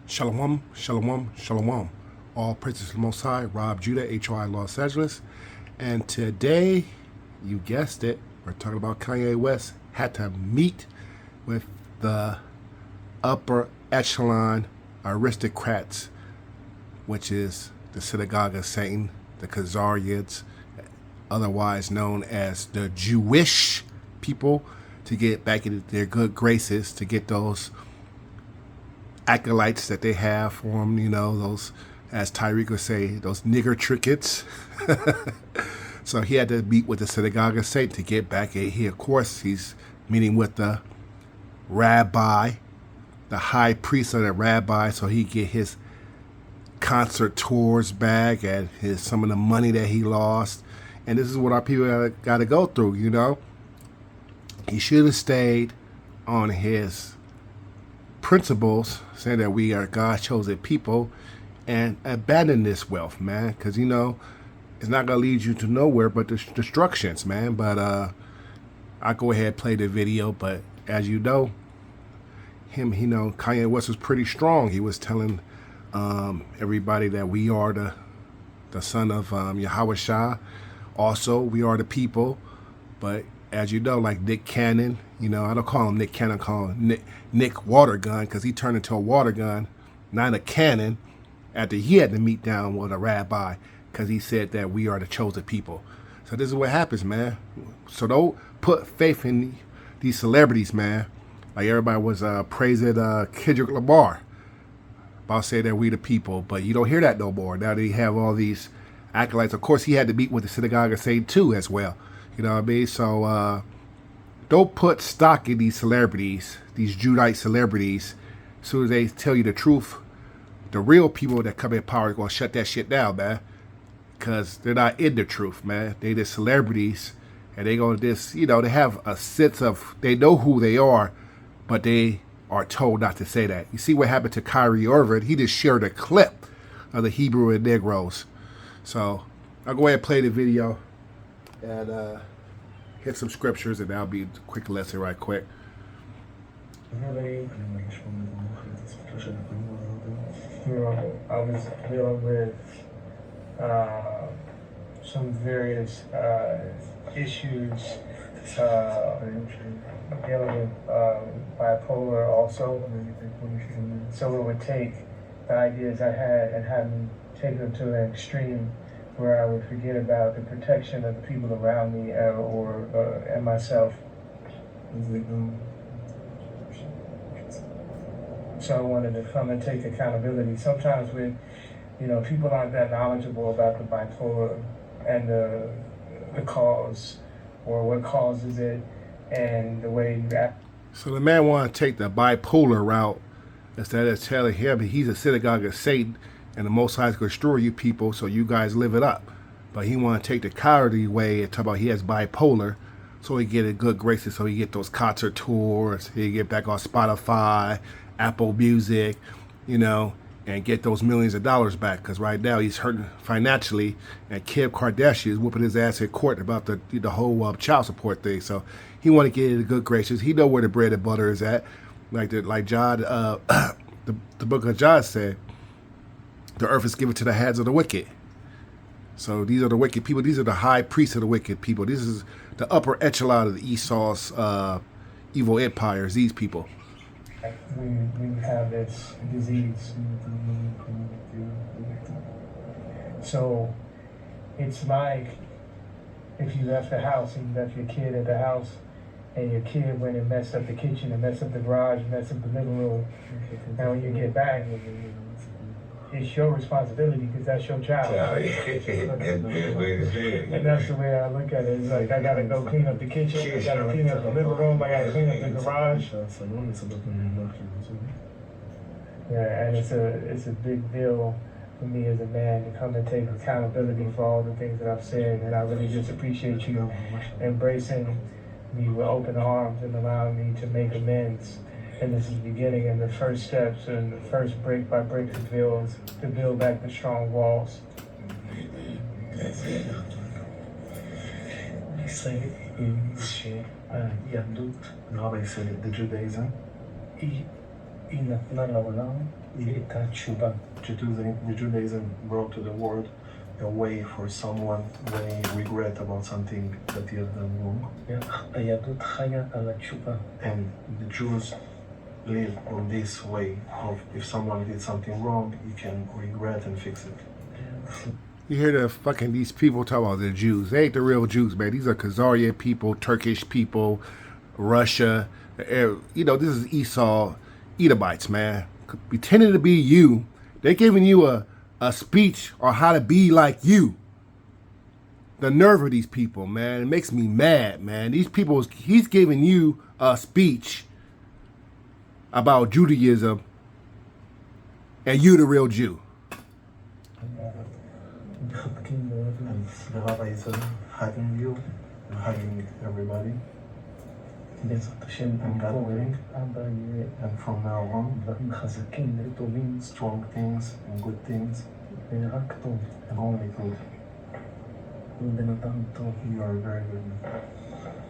Shalom, shalom, shalom. All praises to the Most High, Rob Judah, HOI Los Angeles. And today, you guessed it, we're talking about Kanye West had to meet with the upper echelon aristocrats, which is the synagogue of Satan, the Khazarians, otherwise known as the Jewish people, to get back into their good graces, to get those acolytes that they have for them, you know, those, as Tyreek would say, those nigger trinkets. So he had to meet with the synagogue of Satan to get back at he. Of course, he's meeting with the rabbi, the high priest of the rabbi, so he get his concert tours back and some of the money that he lost. And this is what our people got to go through, you know. He should have stayed on his principles, saying that we are God's chosen people, and abandon this wealth, man, because, you know, it's not going to lead you to nowhere but destructions, man. But I'll go ahead and play the video. But as you know, Kanye West was pretty strong. He was telling everybody that we are the son of Yahweh Shah. Also, we are the people. But as you know, like Nick Cannon, you know, I don't call him Nick Cannon, I call him Nick Watergun, because he turned into a water gun, not a cannon, after he had to meet down with a rabbi, because he said that we are the chosen people. So this is what happens, man. So don't put faith in these celebrities, man. Like everybody was praising Kendrick Lamar about saying that we the people, but you don't hear that no more. Now they have all these acolytes. Of course, he had to meet with the synagogue of Satan too, as well. You know what I mean? So don't put stock in these celebrities, these Judite celebrities. As soon as they tell you the truth, the real people that come in power are going to shut that shit down, man. Because they're not in the truth, man. They the celebrities. And they going to just, you know, they have a sense of, they know who they are, but they are told not to say that. You see what happened to Kyrie Irving? He just shared a clip of the Hebrew and Negroes. So I'll go ahead and play the video and hit some scriptures, and that'll be a quick lesson right quick. I was dealing with some various issues, dealing with bipolar also. So it would take the ideas I had and have me take them to an extreme where I would forget about the protection of the people around me and myself. So I wanted to come and take accountability. Sometimes with, you know, people aren't that knowledgeable about the bipolar and the cause or what causes it and the way you act. So the man want to take the bipolar route instead of telling him he's a synagogue of Satan and the Most High is going to destroy you people, so you guys live it up. But he want to take the cowardly way and talk about he has bipolar, so he get in good graces, so he get those concert tours, he get back on Spotify, Apple Music, you know, and get those millions of dollars back. Because right now he's hurting financially, and Kim Kardashian is whooping his ass in court about the whole child support thing. So he want to get into good graces. He know where the bread and butter is at, like John, the book of John said. The earth is given to the hands of the wicked. So these are the wicked people. These are the high priests of the wicked people. This is the upper echelon of the Esau's evil empires, these people. We have this disease. So it's like if you left the house and you left your kid at the house, and your kid went and messed up the kitchen and messed up the garage and messed up the living room. And when you get back, it's your responsibility because that's your child. And that's the way I look at it. It's like I gotta go clean up the kitchen, I gotta clean up the living room, I gotta clean up the garage. Yeah, and it's a big deal for me as a man to come and take accountability for all the things that I've said. And I really just appreciate you embracing me with open arms and allowing me to make amends. And this is the beginning and the first steps and the first brick by brick to build back the strong walls. Judaism brought to the world a way for someone when he regret about something that he has done wrong. And the Jews live on this way of if someone did something wrong, he can regret and fix it. You hear the fucking these people talk about the Jews. They ain't the real Jews, man. These are Khazarian people, Turkish people, Russia. You know, this is Esau, Edomites, man. Pretending to be you. They're giving you a speech on how to be like you. The nerve of these people, man. It makes me mad, man. These people, he's giving you a speech about Judaism and you the real Jew. The rabbi is hugging you and hugging everybody. And God willing, and from now on, strong things and good things, and only good. You are very good.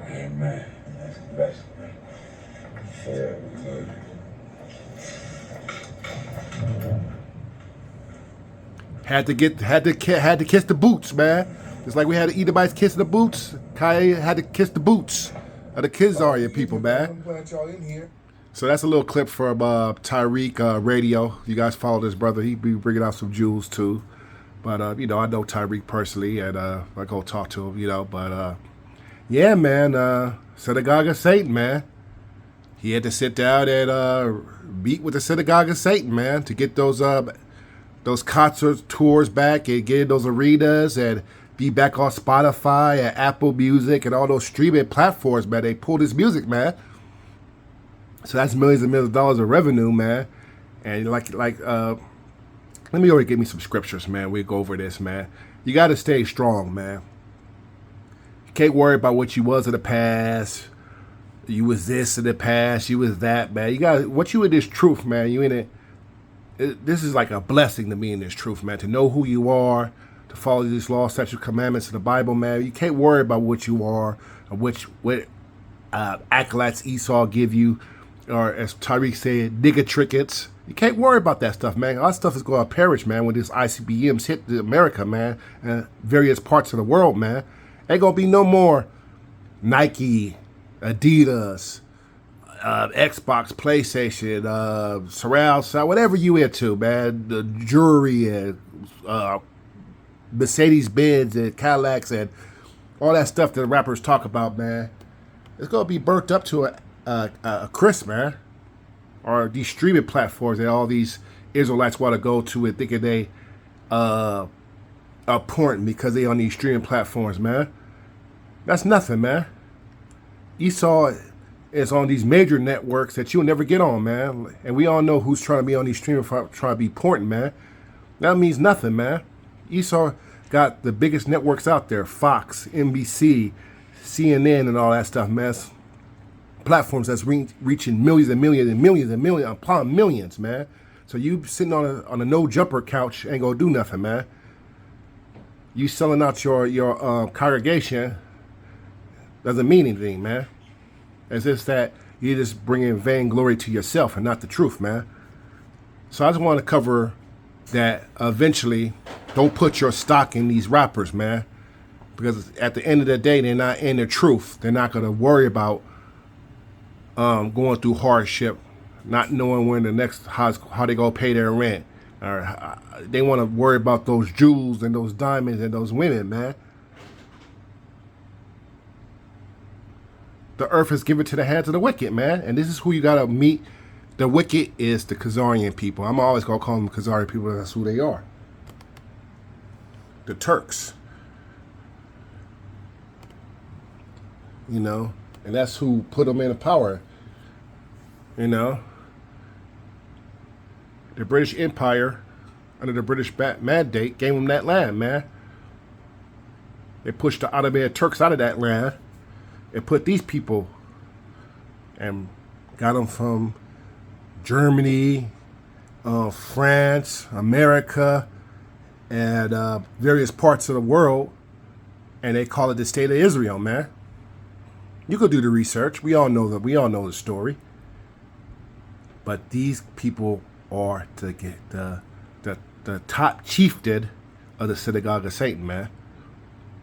Amen. That's the best. Had to kiss the boots, man. Just like we had the Edomites kissing the boots. Kanye had to kiss the boots of the Khazarian people, man. I'm glad y'all in here. So that's a little clip from Tyreek Radio. You guys follow this brother. He be bringing out some jewels too. But, you know, I know Tyreek personally, and I go talk to him, you know. But, yeah, man, Synagogue of Satan, man. He had to sit down and meet with the Synagogue of Satan, man, to get those concert tours back and get those arenas and be back on Spotify and Apple Music and all those streaming platforms, man. They pulled his music, man. So that's millions and millions of dollars of revenue, man. And let me already give me some scriptures, man. We'll go over this, man. You got to stay strong, man. You can't worry about what you was in the past. You was this in the past. You was that, man. You got what you in this truth, man. You in it. This is like a blessing to me in this truth, man. To know who you are, to follow these laws, statutes, commandments of the Bible, man. You can't worry about what you are or what accolades Esau give you, or as Tyreek said, nigga trinkets. You can't worry about that stuff, man. All that stuff is going to perish, man, when these ICBMs hit America, man, and various parts of the world, man. Ain't going to be no more Nike, Adidas, Xbox, PlayStation, surround sound, whatever you into, man. The jewelry and Mercedes-Benz and Cadillacs and all that stuff that the rappers talk about, man. It's going to be burnt up to a crisp, man. Or these streaming platforms that all these Israelites want to go to and thinking they are important because they on these streaming platforms, man. That's nothing, man. Esau is on these major networks that you'll never get on, man. And we all know who's trying to be on these streaming trying to be important, man. That means nothing, man. Esau got the biggest networks out there. Fox, NBC, CNN, and all that stuff, man. Platforms that's reaching millions and millions and millions and millions upon millions, man. So you sitting on a no jumper couch ain't gonna do nothing, man. You selling out your congregation doesn't mean anything, man. It's just that you're just bringing vainglory to yourself and not the truth, man. So I just want to cover that eventually. Don't put your stock in these rappers, man, because at the end of the day, they're not in the truth. They're not gonna worry about going through hardship, not knowing when the next how they gonna pay their rent, or they want to worry about those jewels and those diamonds and those women, man. The earth is given to the hands of the wicked, man, and this is who you gotta meet. The wicked is the Khazarian people. I'm always gonna call them Khazarian people. That's who they are. The Turks, you know, and that's who put them in power. You know, the British Empire, under the British mandate, gave them that land, man. They pushed the Ottoman Turks out of that land and put these people and got them from Germany, France, America, and various parts of the world, and they call it the State of Israel, man. You could do the research. We all know that. We all know the story. But these people are to get the top chieftain of the synagogue of Satan, man.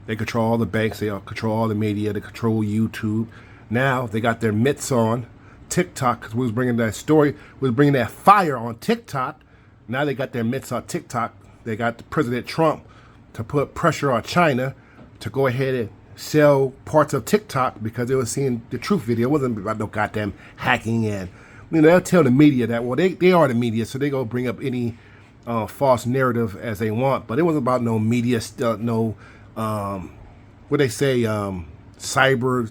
They control all the banks, they control all the media, they control YouTube. Now they got their mitts on TikTok, because we was bringing that story, we was bringing that fire on TikTok. Now they got their mitts on TikTok. They got President Trump to put pressure on China to go ahead and sell parts of TikTok because they were seeing the truth video. It wasn't about no goddamn hacking in. They'll tell the media that, well, they are the media, so they go bring up any false narrative as they want. But it wasn't about no media stuff, no, what they say, cyber,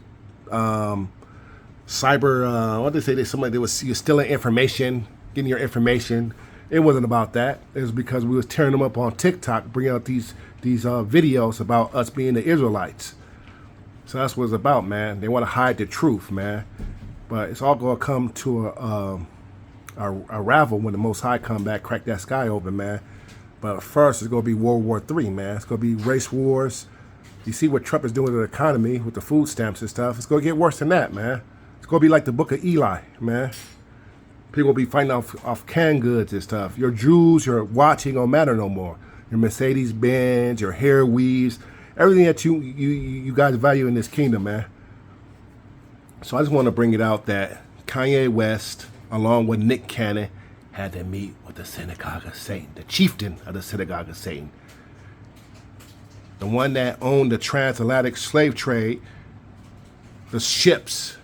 what they say, somebody, you're stealing information, getting your information. It wasn't about that. It was because we was tearing them up on TikTok, bringing out these videos about us being the Israelites. So that's what it's about, man. They want to hide the truth, man. But it's all going to come to a ravel when the Most High come back, crack that sky open, man. But first, it's going to be World War III, man. It's going to be race wars. You see what Trump is doing to the economy with the food stamps and stuff. It's going to get worse than that, man. It's going to be like the Book of Eli, man. People will be fighting off canned goods and stuff. Your jewels, your watch ain't going to matter no more. Your Mercedes-Benz, your hair weaves, everything that you guys value in this kingdom, man. So I just want to bring it out that Kanye West, along with Nick Cannon, had to meet with the synagogue of Satan, the chieftain of the synagogue of Satan. The one that owned the transatlantic slave trade, the ships,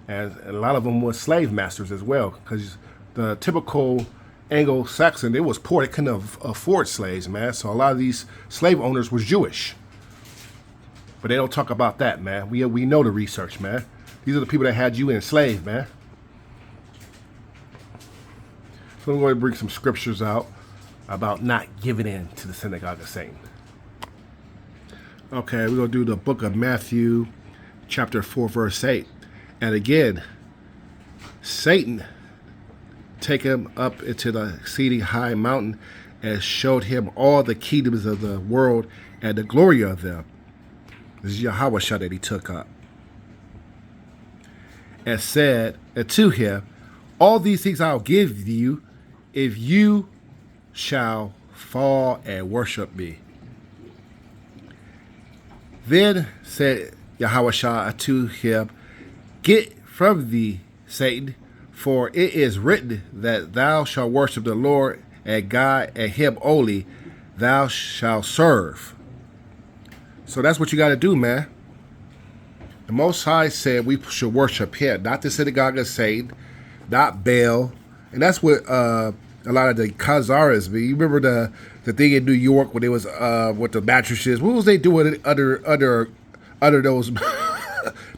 and a lot of them were slave masters as well, because the typical Anglo-Saxon, they was poor, they couldn't afford slaves, man. So a lot of these slave owners was Jewish. But they don't talk about that, man. We know the research, man. These are the people that had you enslaved, man. So I'm going to bring some scriptures out about not giving in to the synagogue of Satan. Okay, we're going to do the book of Matthew, chapter 4, verse 8. And again, Satan take him up into the exceeding high mountain and showed him all the kingdoms of the world and the glory of them. This is Yahweh that he took up. And said unto him, all these things I'll give you if you shall fall and worship me. Then said Yahweh unto him, get from thee, Satan, for it is written that thou shalt worship the Lord and God, and him only thou shalt serve. So that's what you got to do, man. The Most High said we should worship him, not the synagogue of Satan, not Baal. And that's what a lot of the Khazars be. You remember the thing in New York when they was with the mattresses? What was they doing under those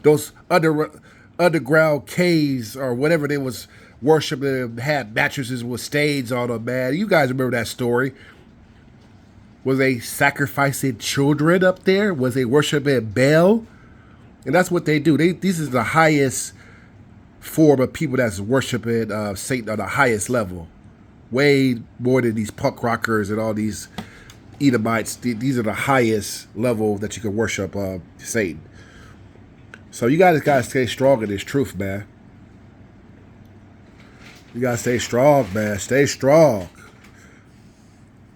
those underground caves or whatever they was worshiping and had mattresses with stains on them, man? You guys remember that story? Was they sacrificing children up there? Was they worshiping Baal? And that's what they do. This is the highest form of people that's worshiping Satan on the highest level. Way more than these punk rockers and all these Edomites. These are the highest level that you can worship Satan. So you guys got to stay strong in this truth, man. You got to stay strong, man. Stay strong.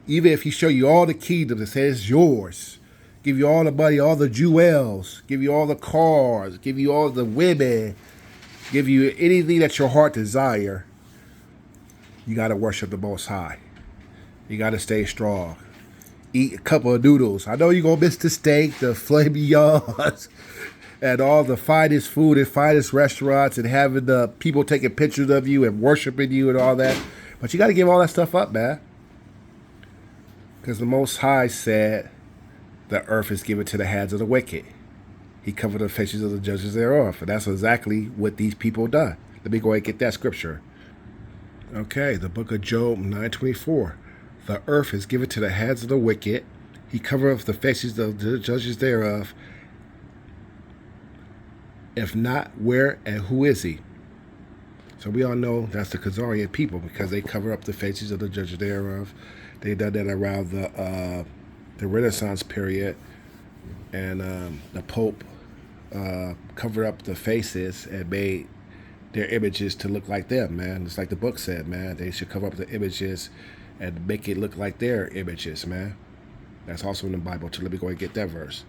Even if he show you all the kingdoms and say it's yours, give you all the money, all the jewels, give you all the cars, give you all the women, give you anything that your heart desire, you got to worship the Most High. You got to stay strong. Eat a couple of noodles. I know you're going to miss the steak, the filet mignons, and all the finest food and finest restaurants and having the people taking pictures of you and worshiping you and all that. But you got to give all that stuff up, man. Because the Most High said the earth is given to the hands of the wicked. He covered the faces of the judges thereof. And that's exactly what these people done. Let me go ahead and get that scripture. Okay, the book of Job 9:24. The earth is given to the hands of the wicked. He covereth the faces of the judges thereof. If not, where and who is he? So we all know that's the Khazarian people because they cover up the faces of the judges thereof. They done that around the Renaissance period, and the Pope covered up the faces and made their images to look like them, man. It's like the book said, man. They should cover up the images and make it look like their images, man. That's also in the Bible too. Let me go and get that verse.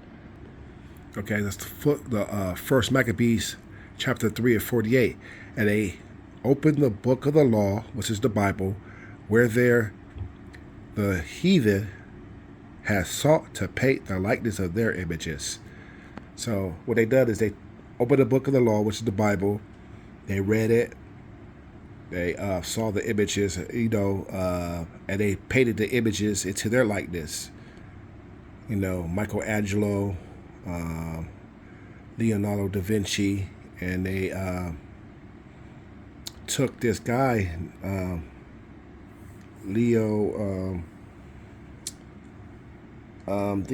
Okay, that's the First Maccabees, chapter 3 and 48. And they opened the book of the law, which is the Bible, where the heathen has sought to paint the likeness of their images. So what they done is they opened the book of the law, which is the Bible. They read it. They saw the images, and they painted the images into their likeness. Michelangelo, Leonardo da Vinci, and they took this guy, Leo.